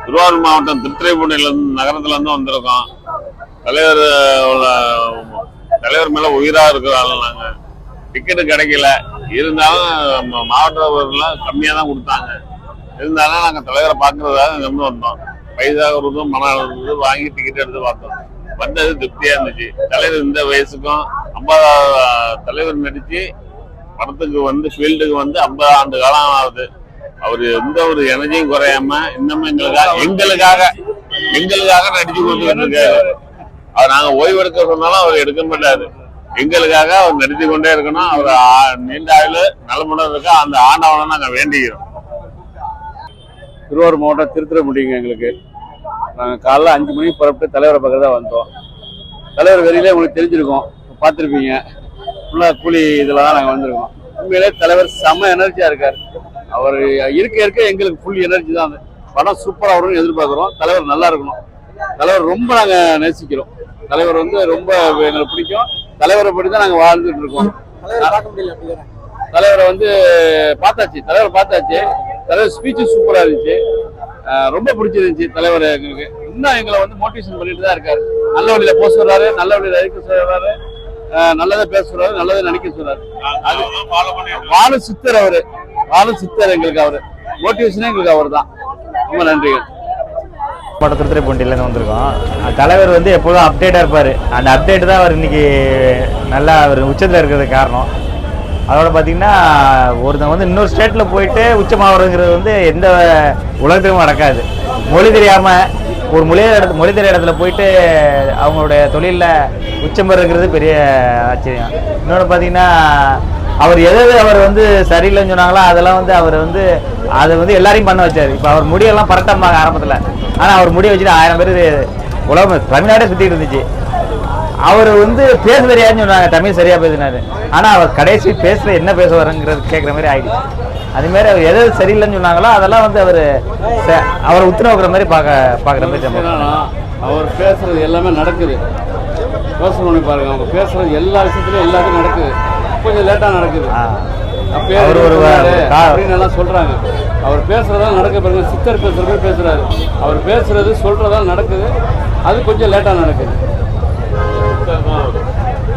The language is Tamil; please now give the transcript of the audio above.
திருவாரூர் மாவட்டம் திருத்துறைப்பூண்டியிலிருந்து நகரத்துலேருந்து வந்திருக்கோம். தலைவர் மேலே உயிராக இருக்கிறாங்க. நாங்கள் டிக்கெட்டு கிடைக்கல, இருந்தாலும் மாவட்டலாம் கம்மியாக தான் கொடுத்தாங்க. இருந்தாலும் நாங்கள் தலைவரை பார்க்கறதாக இங்கேருந்து வந்தோம். பைசா கொடுத்து மனம் கொடுத்து வாங்கி டிக்கெட் எடுத்து பார்த்தோம். வந்தது திருப்தியாக இருந்துச்சு. தலைவர் இந்த வயசுக்கும் 50 தலைவர் நடித்து படத்துக்கு வந்து ஃபீல்டுக்கு வந்து 50 ஆண்டு காலம் ஆகுது. அவர் எந்த ஒரு எனர்ஜியும் குறையாம இன்னமும் எங்களுக்காக நடிச்சு கொடுத்துட்டு இருக்காரு. அவர் நாங்க ஓய்வு எடுக்க சொன்னாலும் அவர் எடுக்க மாட்டாரு. எங்களுக்காக அவர் நடித்து கொண்டே இருக்கணும். அவர் நீண்ட ஆயுள் நலமுடன் இருக்க அந்த ஆண்டவனை நாங்க வேண்டிக்கிறோம். திருவாரூர் மாவட்டம் திருத்துறைப்பூண்டிங்க. எங்களுக்கு நாங்கள் காலைல 5 மணிக்கு புறப்பட்டு தலைவரை பக்கத்தான் வந்தோம். தலைவர் வெளியிலே உங்களுக்கு தெரிஞ்சிருக்கோம், பார்த்துருப்பீங்க. ஃபுல்லாக கூலி இதில் தான் நாங்கள் வந்திருக்கோம். உண்மையிலே தலைவர் செம்ம எனர்ஜியாக இருக்கார். அவர் இருக்க எங்களுக்கு ஃபுல் எனர்ஜி தான். படம் சூப்பராக வரும்னு எதிர்பார்க்குறோம். தலைவர் நல்லா இருக்கணும். தலைவர் ரொம்ப நாங்கள் நேசிக்கிறோம். தலைவர் வந்து ரொம்ப எங்களுக்கு பிடிக்கும். தலைவரை படி தான் நாங்கள் வாழ்ந்துட்டு இருக்கோம். தலைவரை வந்து பார்த்தாச்சு. தலைவர் ஸ்பீச்சு சூப்பராக இருந்துச்சு. ரொம்ப பிடிச்சிருந்துச்சு. தலைவர் எங்களுக்கு இன்னும் எங்களை வந்து மோட்டிவேஷன் பண்ணிட்டு தான் இருக்காரு. நல்ல வழியில போக சொல்றாரு, நல்ல வழியில இருக்க சொல்றாரு, நல்லதை பேச சொல்றாரு, நல்லதை நினைக்க சொல்றாரு. அது வாழும் சித்தர். அவரு வாழும் சித்தர். எங்களுக்கு அவரு மோட்டிவேஷனே எங்களுக்கு அவர் தான். ரொம்ப நன்றிகள். திருத்துறைப்பூண்டியிலேருந்து வந்திருக்கோம். தலைவர் வந்து எப்போதும் அப்டேட்டாக இருப்பார். அந்த அப்டேட் தான் அவர் இன்னைக்கு நல்லா அவர் உச்சத்தில் இருக்கிறதுக்கு காரணம். அதோட பார்த்தீங்கன்னா ஒருத்தன் வந்து இன்னொரு ஸ்டேட்டில் போயிட்டு உச்சமாகறதுங்கிறது வந்து எந்த உலகத்துக்கும் நடக்காது. மொழி தெரியாமல் ஒரு மொழி தெரியாத இடத்துல போயிட்டு அவங்களுடைய தொழிலில் உச்சம் பெறுங்கிறது பெரிய ஆச்சரியம். இன்னொன்று பார்த்தீங்கன்னா அவர் அவர் வந்து சரியில்லைன்னு சொன்னாங்களோ அதெல்லாம் வந்து அவர் வந்து அதை வந்து எல்லாரையும் பண்ண வச்சார். இப்போ அவர் முடியெல்லாம் பரட்டமாக ஆரம்பத்தில், ஆனால் அவர் முடிய வச்சுட்டு 1000 பேர் உலகம் தமிழ்நாடே சுற்றிட்டு இருந்துச்சு. அவர் வந்து பேச தெரியாதுன்னு சொன்னாங்க, தமிழ் சரியாக பேசினாரு. ஆனால் அவர் கடைசி பேசுகிற என்ன பேச வரங்கிறது கேட்குற மாதிரி ஆகிடுச்சு. அதுமாரி அவர் எது சரியில்லைன்னு சொன்னாங்களோ அதெல்லாம் வந்து அவரை உத்து நோக்கிற மாதிரி பார்க்குற மாதிரி. அவர் பேசுறது எல்லாமே நடக்குது. யோசனை பாருங்க, அவங்க பேசுறது எல்லா விஷயத்துலையும் எல்லாத்தையும் நடக்குது. கொஞ்சம் லேட்டாக நடக்குது அப்படின்னு எல்லாம் சொல்கிறாங்க. அவர் பேசுறதால நடக்க பாருங்க. சித்தர் பேசுகிற மாதிரி பேசுகிறாரு. அவர் பேசுறது சொல்கிறதால நடக்குது. அது கொஞ்சம் லேட்டாக நடக்குது.